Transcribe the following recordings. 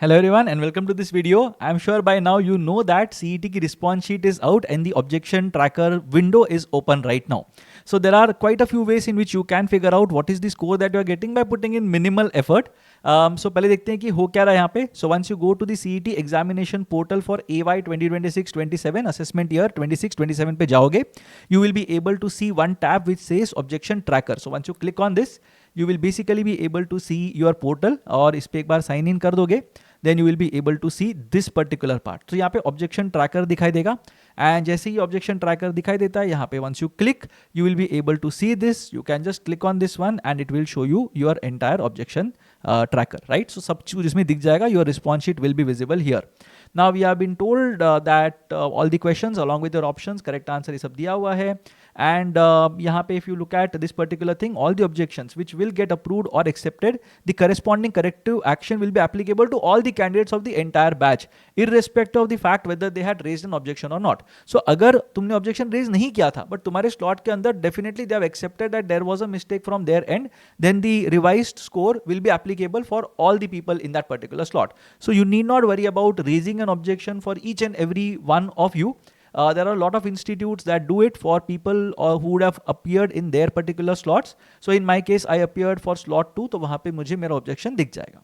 Hello everyone and welcome to this video. I'm sure by now you know that CET की response sheet is out and the objection tracker window is open right now. So there are quite a few ways in which you can figure out what is the score that you are getting by putting in minimal effort. So पहले देखते हैं कि हो क्या रहा है यहाँ पे. So once you go to the CET examination portal for AY 2026-27 assessment year 26-27 पे जाओगे, you will be able to see one tab which says objection tracker. So once you click on this, you will basically be able to see your portal और इस पे एक बार sign in कर दोगे, then you will be able to see this particular part. तो यहाँ पे objection tracker दिखाई देगा and जैसे ही objection tracker दिखाई देता है यहाँ पे once you click you will be able to see this. You can just click on this one and it will show you your entire objection tracker, right? So सब चीज इसमें दिख जाएगा. Your response sheet will be visible here. Now we have been told that all the questions along with your options, correct answer ये सब दिया हुआ है. And यहाँ पे if you look at this particular thing, all the objections which will get approved or accepted, the corresponding corrective action will be applicable to all the candidates of the entire batch, irrespective of the fact whether they had raised an objection or not. So अगर तुमने objection raise नहीं किया था, but तुम्हारे slot के अंदर definitely they have accepted that there was a mistake from their end, then the revised score will be applicable for all the people in that particular slot. So you need not worry about raising an objection for each and every one of you. There are a lot of institutes that do it for people who would have appeared in their particular slots. So in my case, I appeared for slot 2, तो वहाँ पे मुझे मेरा objection दिख जाएगा.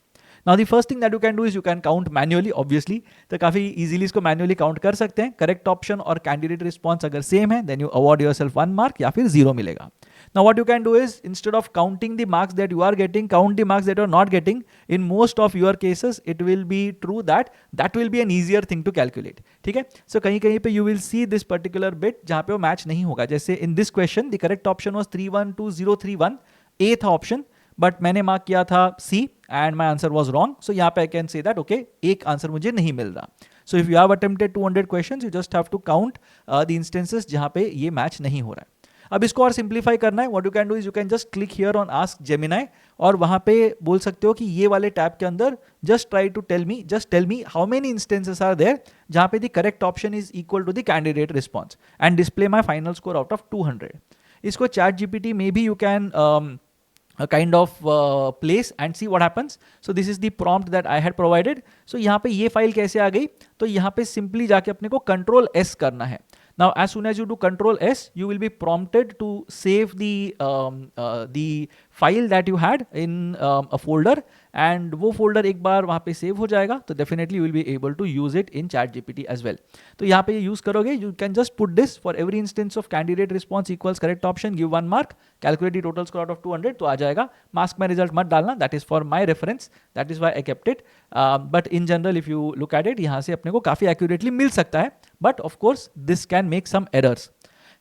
Now the first thing that you can do is you can count manually, obviously. तो काफ़ी easily इसको manually count कर सकते हैं. Correct option और candidate response अगर same है, then you award yourself 1 mark या फिर 0 मिलेगा. Now what you can do is instead of counting the marks that you are getting, count the marks that you are not getting. In most of your cases, it will be true that that will be an easier thing to calculate. ठीक है? So कहीं कहीं पे you will see this particular bit जहाँ पे वो match नहीं होगा. जैसे in this question, the correct option was 312031. A था option, but मैंने mark किया था C and my answer was wrong. So यहाँ पे I can say that okay, एक answer मुझे नहीं मिल रहा. So if you have attempted 200 questions, you just have to count the instances जहाँ पे ये match नहीं हो रहा है. अब इसको और सिंप्लीफाई करना है. What you can do is you can just click here on ask Gemini और वहां पे बोल सकते हो कि ये वाले टैब के अंदर just try to tell me how many instances are there जहां पे the correct option is equal to the candidate response and display my final score out of 200. इसको चैट जीपीटी में भी you can a kind of place and see what happens. So this is the prompt that I had provided. So यहाँ पे ये file कैसे आ गई, तो यहाँ पे सिंपली जाके अपने को कंट्रोल S करना है. Now as soon as you do control S, you will be prompted to save the file that you had in a folder and वो folder एक बार वहाँ पे save हो जाएगा, तो definitely you will be able to use it in ChatGPT as well. तो यहाँ पे use करोगे, you can just put this for every instance of candidate response equals correct option, give 1 mark, calculate the total score out of 200, तो आ जाएगा. Mask में result मत डालना, that is for my reference, that is why I kept it. But in general if you look at it, यहाँ से अपने को काफ़ी accurately मिल सकता है, but of course this can make some errors.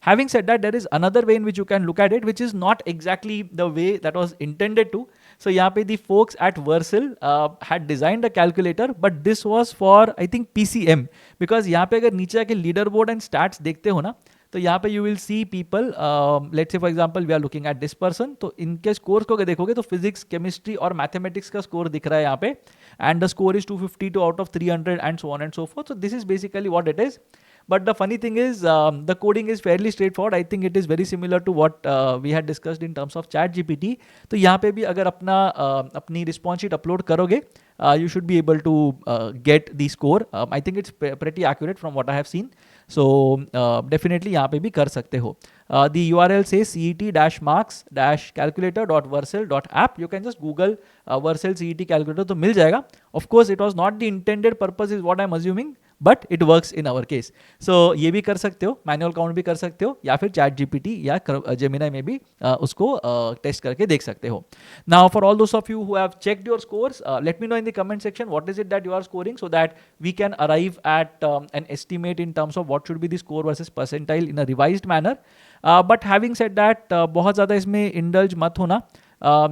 Having said that, there is another way in which you can look at it, which is not exactly the way that was intended to. So यहाँ पे the folks at Vercel had designed a calculator, but this was for I think PCM, because यहाँ पे अगर नीचे आके leaderboard and stats देखते हो ना, तो यहाँ पे you will see people, let's say for example we are looking at this person, तो इनके scores को अगर देखोगे तो physics, chemistry और mathematics का score दिख रहा है यहाँ पे, and the score is 252 out of 300 and so on and so forth. So this is basically what it is. But the funny thing is the coding is fairly straightforward. I think it is very similar to what we had discussed in terms of ChatGPT. तो यहाँ पे भी अगर अपनी response sheet upload करोगे, you should be able to get the score. I think it's pretty accurate from what I have seen. So definitely यहाँ पे भी कर सकते हो. The URL says cet-marks-calculator.vercel.app. You can just Google Vercel CET calculator, तो मिल जाएगा. Of course, it was not the intended purpose is what I'm assuming, but it works in our case. So ये भी कर सकते हो, मैनुअल काउंट भी कर सकते हो, या फिर चैट जीपीटी या जेमिनाई में भी उसको टेस्ट करके देख सकते हो. Now for all those of you who have checked your scores, let me know in the comment section what is it that you are scoring so that we can arrive at an estimate in terms of what should be the score versus percentile in a revised manner. But having said that, बहुत ज़्यादा इसमें indulge मत होना.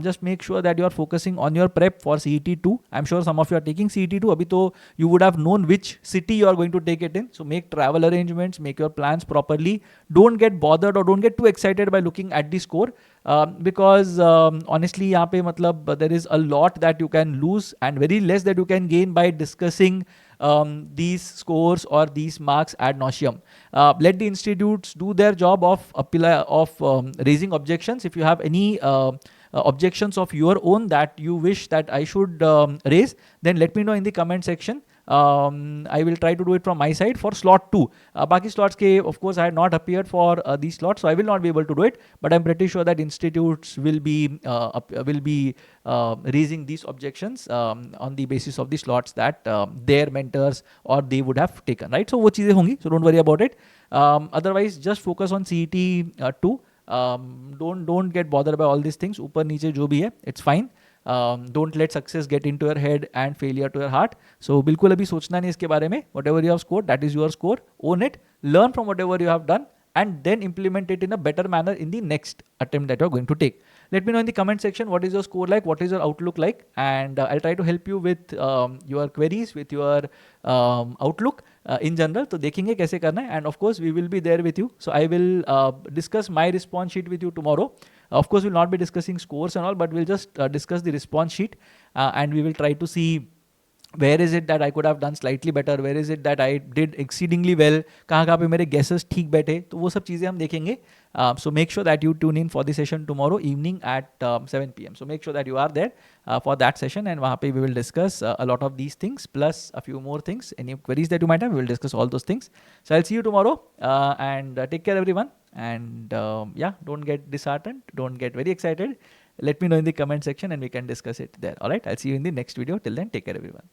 Just make sure that you are focusing on your prep for CET2. I'm sure some of you are taking CET2. अभी तो you would have known which city you are going to take it in. So make travel arrangements, make your plans properly. Don't get bothered or don't get too excited by looking at the score. Because honestly यहाँ पे मतलब there is a lot that you can lose and very less that you can gain by discussing these scores or these marks ad nauseum. Let the institutes do their job of raising objections. If you have any objections of your own that you wish that I should raise, then let me know in the comment section. I will try to do it from my side for slot 2. Baki slots ke, of course, I had not appeared for these slots, so I will not be able to do it. But I'm pretty sure that institutes will be raising these objections on the basis of the slots that their mentors or they would have taken, right? So वो चीजें होंगी, so don't worry about it. Otherwise, just focus on CET 2. Don't get bothered by all these things. ऊपर नीचे जो भी है, it's fine. Don't let success get into your head and failure to your heart. So बिल्कुल अभी सोचना नहीं इसके बारे में. Whatever you have scored, that is your score. Own it. Learn from whatever you have done and then implement it in a better manner in the next attempt that you are going to take. Let me know in the comment section what is your score like, what is your outlook like, and I'll try to help you with your queries, with your outlook in general. तो देखेंगे कैसे करना है, and of course we will be there with you. So I will discuss my response sheet with you tomorrow. Of course, we'll not be discussing scores and all, but we'll just discuss the response sheet and we will try to see where is it that I could have done slightly better, where is it that I did exceedingly well, कहाँ पे मेरे guesses ठीक बैठे, तो वो सब चीज़ें हम देखेंगे. So make sure that you tune in for the session tomorrow evening at 7 p.m. So make sure that you are there for that session, and वहाँ पे we will discuss a lot of these things plus a few more things. Any queries that you might have, we will discuss all those things. So I'll see you tomorrow and take care everyone. And yeah, don't get disheartened, don't get very excited. Let me know in the comment section and we can discuss it there. All right, I'll see you in the next video. Till then, take care everyone.